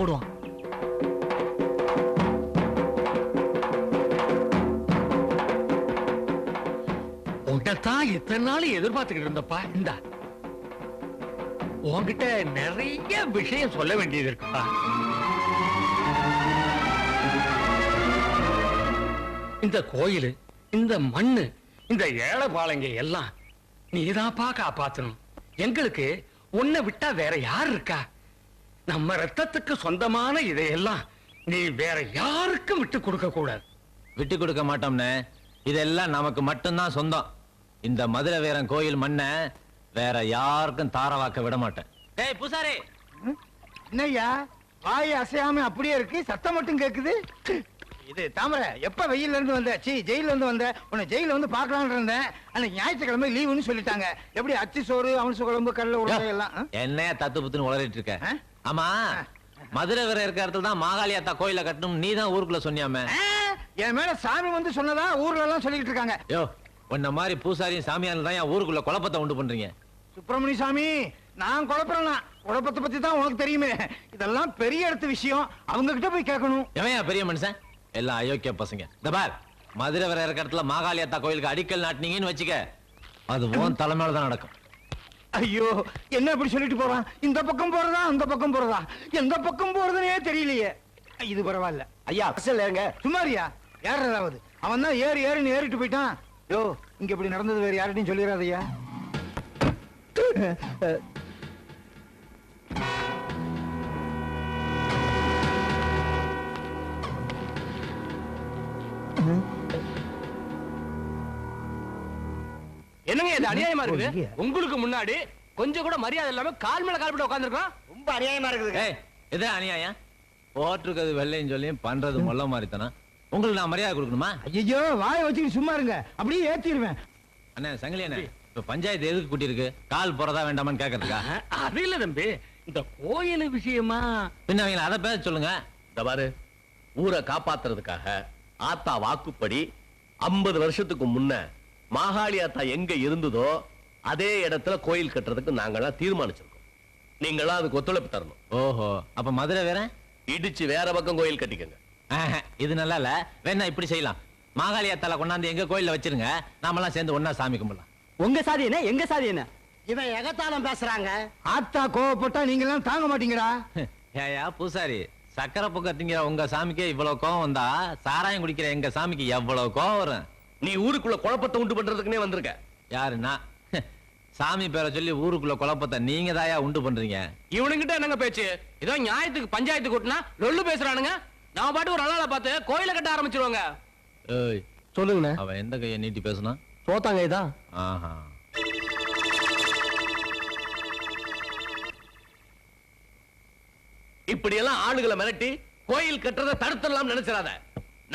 போடுவான். உன்கிட்டத்தான் இத்தனை நாள் எதிர்பார்த்துக்கிட்டு இருந்தப்பா. இந்தா உன்கிட்ட நிறைய விஷயம் சொல்ல வேண்டியது இருக்குப்பா. இந்த கோயில், இந்த மண்ணு, இந்த ஏழைபாளைங்க எல்லாம் நீதான்ப்பா காப்பாத்தணும். எங்களுக்கு உன்னை விட்டா வேற யார் இருக்கா? நம்ம ரத்தத்துக்கு சொந்தமான இதையெல்லாம் நீ வேற யாருக்கும் விட்டு கொடுக்க கூடாது. விட்டு கொடுக்க மாட்டோம்னு. இதெல்லாம் நமக்கு மட்டும்தான் சொந்தம். இந்த மதுரை வீரன் கோயில் மண்ண வேற யாருக்கும் தாரவாக்க விட மாட்டேன். ஏய் பூசாரி, என்னய்யா வாய் அசையாம அப்படியே இருக்கு, சத்தம் மட்டும் கேக்குது. இது தாமரை, எப்ப வெயில்ல இருந்து வந்த? ஜெயில இருந்து வந்த. உன்னை ஜெயில வந்து பாக்கலாம்னு இருந்தேன். அன்னைக்கு ஞாயிற்றுக்கிழமை லீவுன்னு சொல்லிட்டாங்க. எப்படி அச்சு சோறு, அவன்சு குழம்பு, கடலை உருளை எல்லாம் என்னையா தத்து புத்துன்னு உளறிட்டு இருக்க? ஆமா, மதுரை வீரன் இருக்க இடத்துல தான் மாகாளியாத்தா கோயில கட்டணும் நீ தான் ஊருக்குள்ள சொன்னியாமே. என் மேல சாமி வந்து சொன்னதா ஊர்ல எல்லாம் சொல்லிட்டு இருக்காங்க. யோ, உன்ன மாதிரி பூசாரியும் சாமியாரும் தான் என் ஊருக்குள்ள குழப்பத்தை உண்டு பண்றீங்க. சுப்பிரமணிய சாமி, நான் குழப்பறேன்னா குழப்பத்தை பத்தி தான் உனக்கு தெரியுமே. இதெல்லாம் பெரிய இடத்து விஷயம், அவங்க கிட்ட போய் கேட்கணும். எவையா பெரிய மனுஷன்? எல்லாம் அயோக்கிய பசங்க. இந்த பார், மதுரை வர இருக்க இடத்துல மாகாளியாத்தா கோயிலுக்கு அடிக்கல் நாட்டினீங்கன்னு வச்சுக்க, அது உன் தலைமையில தான் நடக்கும். ஐயோ, என்ன இப்படி சொல்லிட்டு போறான்? இந்த பக்கம் போறதா அந்த பக்கம் போறதா? எந்த பக்கம் போறதுனே தெரியலையே. இது பரவாயில்ல ஐயா. அசல் ஏங்க சுமாரியா? ஏறாவது அவன் தான் ஏறின்னு ஏறிட்டு போயிட்டான். யோ, இங்க இப்படி நடந்தது வேற யார்கிட்டையும் சொல்லிடாதய்யா. என்னங்க இது அநியாயமா இருக்குது? உங்களுக்கு முன்னாடி கொஞ்சம் கூட மரியாதை இல்லாம கால் மேல கால் போட்டு உட்கார்ந்திருக்கோம். ரொம்ப அநியாயமா இருக்குது. இது அநியாயம். போட்டிருக்கிறது வெள்ளைன்னு சொல்லி பண்றது மொல்ல மாதிரி தானே. உங்களுக்கு நான் மரியாதை கொடுக்கணுமா? ஐயோ, வாயை வச்சுக்கிட்டு சும்மா இருங்க, அப்படியே ஏத்திடுவேன். அண்ணே சங்கிலி அண்ணே, இப்ப பஞ்சாயத்து எதுக்கு கூட்டி இருக்கு? கால் போறதா வேண்டாமான்னு கேக்குறதுக்கா? அது இல்ல தம்பி, இந்த கோயில் விஷயமா. பின்ன அவங்கள அதை பேச சொல்லுங்க. இந்த பாரு, ஊரை காப்பாத்துறதுக்காக ஆத்தா வாக்குப்படி 50 வருஷத்துக்கு முன்ன மாகாளி ஆத்தா எங்க இருந்ததோ அதே இடத்துல கோயில் கட்டுறதுக்கு நாங்கெல்லாம் தீர்மானிச்சிருக்கோம். நீங்களாம் அதுக்கு ஒத்துழைப்பு தரணும். ஓஹோ, அப்ப மதுரை வேற இடிச்சு வேற பக்கம் கோயில் கட்டிக்கங்க. இது நல்லா இல்ல. வேணா இப்படி செய்யலாம், மாகாளியாத்தால கொண்டாந்து எங்க கோயில்ல வச்சிருங்க, நாமெல்லாம் சேர்ந்து ஒன்னா சாமி கும்பிடலாம். உங்க சாதி என்ன, எங்க சாதி என்ன? இவன் எகத்தாலம் பேசுறாங்க. ஆத்தா கோவப்பட்டா நீங்க எல்லாம் தாங்க மாட்டீங்கடா. ஏயா பூசாரி, சக்கரை பொக்க திங்கிற உங்க சாமிக்கே இவ்வளவு கோவம் வந்தா சாராயம் குடிக்கிற எங்க சாமிக்கு எவ்வளவு கோவம் வரும்? நீ ஊருக்குள்ள குழப்பத்தை உண்டு பண்றதுக்குனே வந்திருக்க. யாருன்னா சாமி பேரை சொல்லி ஊருக்குள்ள குழப்பத்தை நீங்க தாயா உண்டு பண்றீங்க. இவனுங்கிட்ட என்னங்க பேச்சு? ஏதோ நியாயத்துக்கு பஞ்சாயத்து கூட்டினா லொல்லு பேசுறானுங்க. நான் பாட்டு ஒரு அழகா பார்த்து கோயில கட்ட ஆரம்பிச்சிருவாங்க. ஏய் சொல்லுங்க. அவன் எந்த கையை நீட்டி பேசுனா? சோத்தாங்க இதான். ஆஹா, இப்படி எல்லாம் ஆளுகளை மிரட்டி கோயில் கட்டுறதை தடுத்துடலாம் நினைச்சிடாத.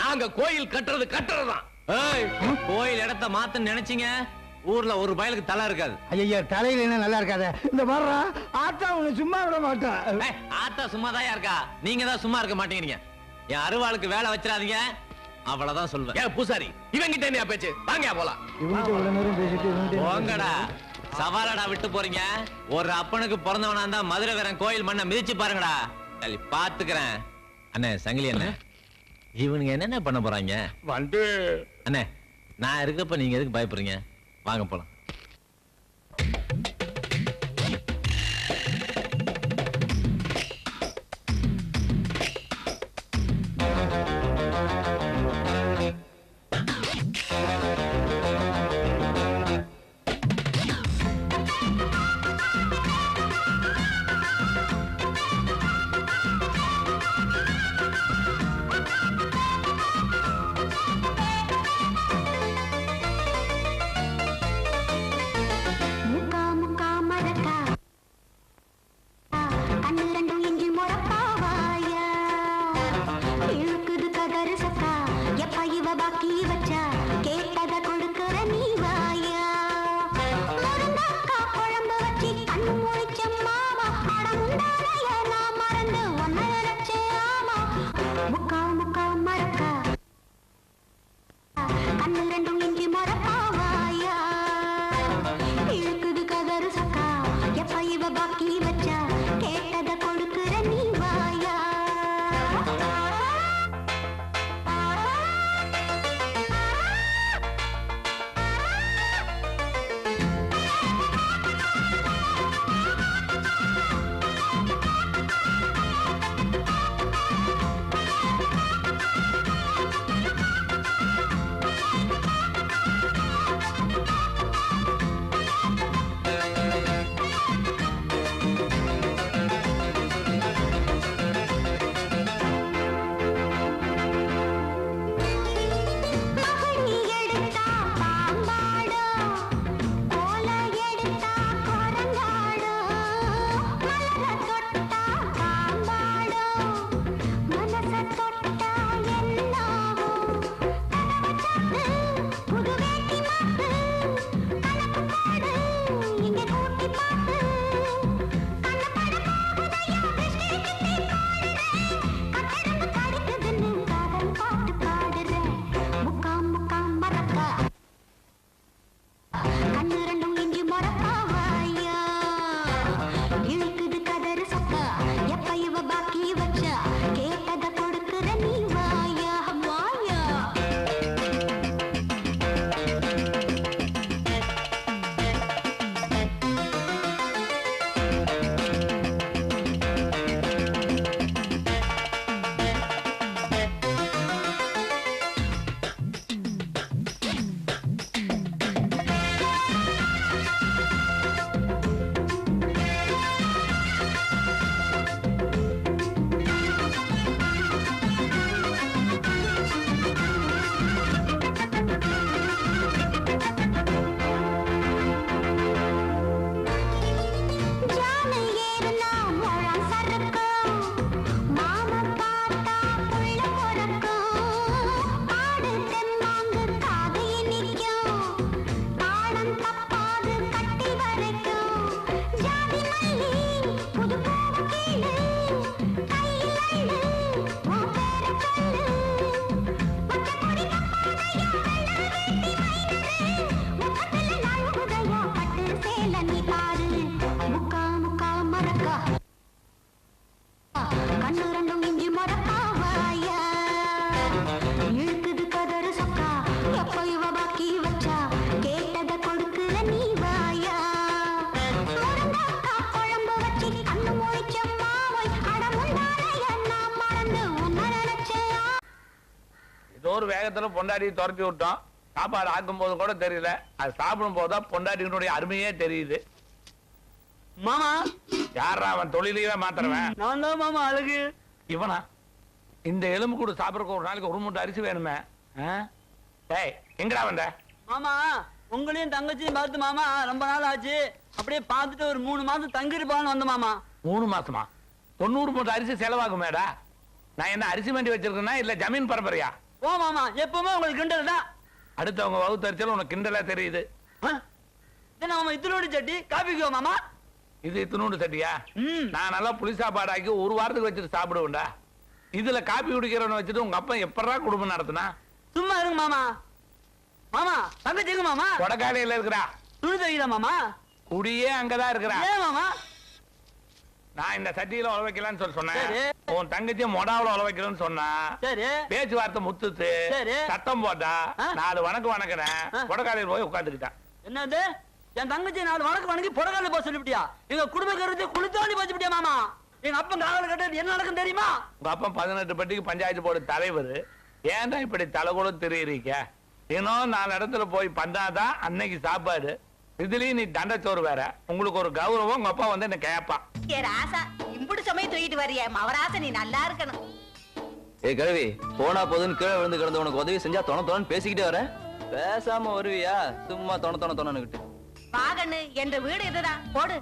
நாங்க கோயில் கட்டுறதுதான். கோயில் இடத்தை மாத்த நினைச்சீங்க, ஊர்ல ஒரு பயலுக்கு தலை இருக்காது. ஐயா, தலையில என்ன நல்லா இருக்காத. இந்த பாருடா, ஆத்தா உன்னை சும்மா விட மாட்டா. ஆத்தா சும்மாதான் இருக்கா, நீங்க தான் சும்மா இருக்க மாட்டேங்கிறீங்க. என் அருவாளுக்கு வேலை வச்சிடாதீங்க, அவ்வளவுதான் சொல்லுவேன். ஏன் பூசாரி, இவங்கிட்ட என்ன பேச்சு? வாங்க போலாம். போங்கடா, சவாலடா விட்டு போறீங்க. ஒரு அப்பனுக்கு பிறந்தவனா இருந்தா மதுரை வீரன் கோயில் மண்ணை மிதிச்சு பாருங்கடா. சரி பாத்துக்கிறேன். அண்ணே சங்கிலி அண்ணே, இவனுங்க என்னென்ன பண்ண போறாங்க? வந்து அண்ணே, நான் இருக்கப்ப நீங்க எதுக்கு பயப்படுறீங்க? வாங்க போலாம். பாக்கி வச்சா கேட்டத கொடுக்கிற நீ வாயா. கண்ணு ரெண்டும் இஞ்சி மரப்பாவாயா இழுக்குது கதறு சொக்கா எப்ப இவ பாக்கி வச்சா கேட்டத கொடுக்குற நீ வாயா முருங்கக்கா குழம்பு வச்சு கண்ணு மொழிச்ச மாவை அடமுண்டான என்ன மறந்து உன்ன நினைச்சையா. ஏதோ ஒரு வேகத்துல பொண்டாட்டி துரத்தி விட்டோம். சாப்பாடு ஆக்கும் போது கூட தெரியல, அது சாப்பிடும் போதுதான் பொண்டாட்டியினுடைய அருமையே தெரியுது. மாமா யாரா அவன் தொழிலையே மாத்துறவன்? நான் தான் மாமா அழகு. இவனா? இந்த எலும்பு கூட சாப்பிடறதுக்கு ஒரு நாளைக்கு ஒரு மூட்டை அரிசி வேணுமே. டேய் எங்கடா வந்த? மாமா உங்களையும் தங்கச்சியும் பார்த்து மாமா ரொம்ப நாள் ஆச்சு, அப்படியே பார்த்துட்டு ஒரு 3 மாசம் தங்கிருப்பான்னு வந்த மாமா. 3 மாசமா? 90 மூட்டை அரிசி செலவாகுமேடா. நான் என்ன அரிசி மண்டி வச்சிருக்கேன்னா இல்ல ஜமீன் பரம்பரையா? ஓ மாமா எப்பவுமே உங்களுக்கு கிண்டல் தான். அடுத்தவங்க வகுத்தரிச்சல் உனக்கு கிண்டலா தெரியுது. மாமா இத்தனோடு சட்டி காபிக்குவா மாமா? இது இத்தினூண்டு சட்டியா? நான் நல்லா புளி சாப்பாடாக்கி ஒரு வாரத்துக்கு வச்சுட்டு சாப்பிடுவேன்டா. இதுல காப்பி குடிக்கிறவனை வச்சுட்டு உங்க அப்பா எப்படா குடும்பம் நடத்தினா? சும்மா இருங்க மாமா. மாமா தங்கச்சிங்க மாமா கொடக்காலையில இருக்கிறா. துணி தைக்கிறா மாமா. குடியே அங்கதான் இருக்கிறா. ஏன் மாமா? நான் இந்த சட்டியில உழ வைக்கலான்னு சொல்லி சொன்னேன். சரி. உன் தங்கச்சி மொடாவுல உழ வைக்கணும்னு சொன்னா. சரி பேச்சுவார்த்தை முத்துத்து சரி. சத்தம் போட்டா 4 வணக்கம் வணக்கிறேன். கொடக்காலையில் போய் உட்காந்துக்கிட்டான். என்னது என் தங்கச்சி 4 வணக்கம் வணங்கி புடகால போக சொல்லிவிட்டியா? எங்க குடும்ப கருத்து குளித்தாண்டி போச்சுட்டியா மாமா? எங்க அப்பன் காவல் கட்ட என்ன நடக்கும் தெரியுமா? உங்க அப்பா 18 பட்டிக்கு பஞ்சாயத்து போர்டு தலைவர். ஏன்டா இப்படி தலை கூட தெரியுறீங்க? இன்னும் 4 இடத்துல போய் பண்ணாதான் அன்னைக்கு சாப்பாடு. இதுலயும் நீ தண்டச்சோறு வேற. உங்களுக்கு ஒரு கௌரவம். உங்க அப்பா வந்து என்ன கேப்பா. ஏ ராசா இம்புடு சமயம் தூக்கிட்டு வரிய மவராசா, நீ நல்லா இருக்கணும். ஏ கழுவி போனா போதுன்னு கீழே விழுந்து கிடந்து உனக்கு உதவி செஞ்சா தொண பேசிக்கிட்டே வர, பேசாம வருவியா? சும்மா தொண வா கண்ணு, என்ற வீடு இதுதான், போடு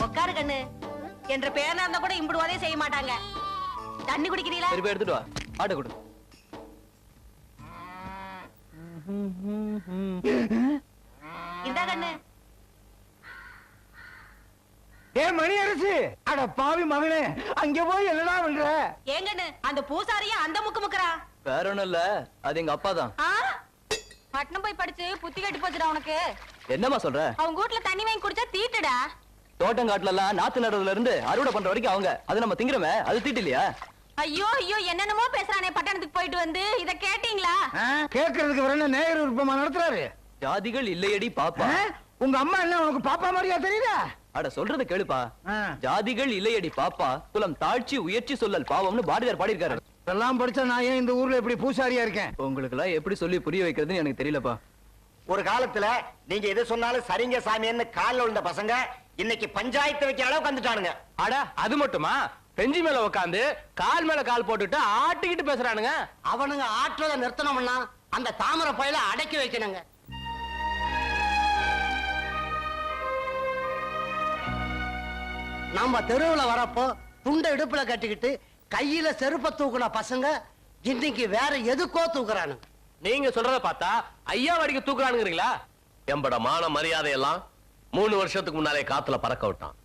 உட்காரு கண்ணு. என்ற பேரனா இருந்தா கூட இம்புடு உதவி செய்ய மாட்டாங்க. தண்ணி குடிக்கிறீங்களா? திருப்பி எடுத்துட்டு வா, ஆட்டை கொடு. இந்த கண்ணு. ஏ மணி அரசு, அட பாவி மகனே, அங்க போய் என்னடா பண்ற? ஏங்கண்ணு அந்த பூசாரியா அந்த முக்கு முக்குறா? வேற ஒண்ணும் இல்ல, அது எங்க அப்பா தான். பட்டணம் போய் படிச்சு புத்தி கட்டு போச்சுடா உனக்கு. என்னமா சொல்ற? அவங்க வீட்டுல தண்ணி வாங்கி குடிச்சா தீட்டுடா. தோட்டங்காட்டுல எல்லாம் நாத்து நடுறதுல இருந்து அறுவடை பண்ற வரைக்கும் அவங்க, அது நம்ம திங்கிறோமே, அது தீட்டு இல்லையா? ஐயோ ஐயோ என்னென்னமோ பேசுறானே பட்டணத்துக்கு போயிட்டு வந்து. இத கேட்டீங்களா? கேக்குறதுக்கு வர நேயர் விருப்பமா நடத்துறாரு. ஜாதிகள் இல்லையடி பாப்பா. உங்க அம்மா என்ன உனக்கு பாப்பா மாதிரியா தெரியுதா? அட சொல்றத கேளுப்பா. ஜாதிகள் இல்லையடி பாப்பா, குலம் தாழ்ச்சி உயர்ச்சி சொல்லல் பாவம்னு பாரதியார் பாடியிருக்காரு. இதெல்லாம் படிச்சா நான் ஏன் இந்த ஊர்ல எப்படி பூசாரியா இருக்கேன்? உங்களுக்கு எல்லாம் எப்படி சொல்லி புரிய வைக்கிறதுன்னு எனக்கு தெரியலப்பா. ஒரு காலத்துல நீங்க எது சொன்னாலும் சரிங்க சாமின்னு கால்ல விழுந்த பசங்க இன்னைக்கு பஞ்சாயத்து வைக்கிற அளவுக்கு வந்துட்டானுங்க. அட அது மட்டுமா? பெஞ்சி மேல உட்காந்து கால் மேல கால் போட்டுட்டு ஆட்டிக்கிட்டு பேசுறானுங்க. அவனுங்க ஆற்றலை நிறுத்தணும்னா அந்த தாமரை பையில அடக்கி வைக்கணுங்க. நம்ம தெருவுல வரப்போ துண்டை இடுப்புல கட்டிக்கிட்டு கையில செருப்ப தூக்குன பசங்க இன்னைக்கு வேற எதுக்கோ தூக்குறானுங்க. நீங்க சொல்றத பார்த்தா ஐயா வடிக்க தூக்குறானுங்கிறீங்களா? எம்பட மான மரியாதை எல்லாம் 3 வருஷத்துக்கு முன்னாலே காத்துல பறக்க விட்டான்.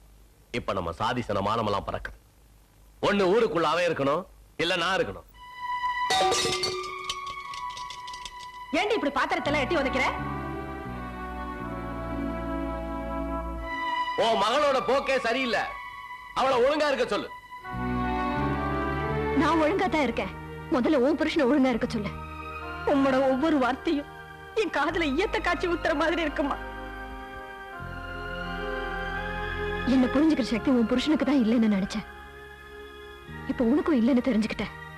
இப்ப நம்ம சாதிசன மானமெல்லாம் பறக்குது. ஒண்ணு ஊருக்குள்ள அவன் இருக்கணும், இல்ல நான் இருக்கணும். ஏண்டி இப்படி பாத்திரத்தெல்லாம் எட்டி உதைக்கிற? ஓ மகளோட போக்கே சரியில்லை. அவளை ஒழுங்கா இருக்க சொல்லு. நான் ஒழுங்கா தான் இருக்கேன். முதல்ல உன் புருஷனை ஒழுங்கா இருக்க சொல்லு. உன்னோட ஒவ்வொரு வார்த்தையும் என் காதுல ஈயத்த காட்சி ஊத்துற மாதிரி இருக்குமா? என்ன புரிஞ்சுக்கிற சக்தி உன் புருஷனுக்கு தான் இல்லைன்னு நினைச்சேன். இப்ப உனக்கும் இல்லைன்னு தெரிஞ்சுக்கிட்டேன்.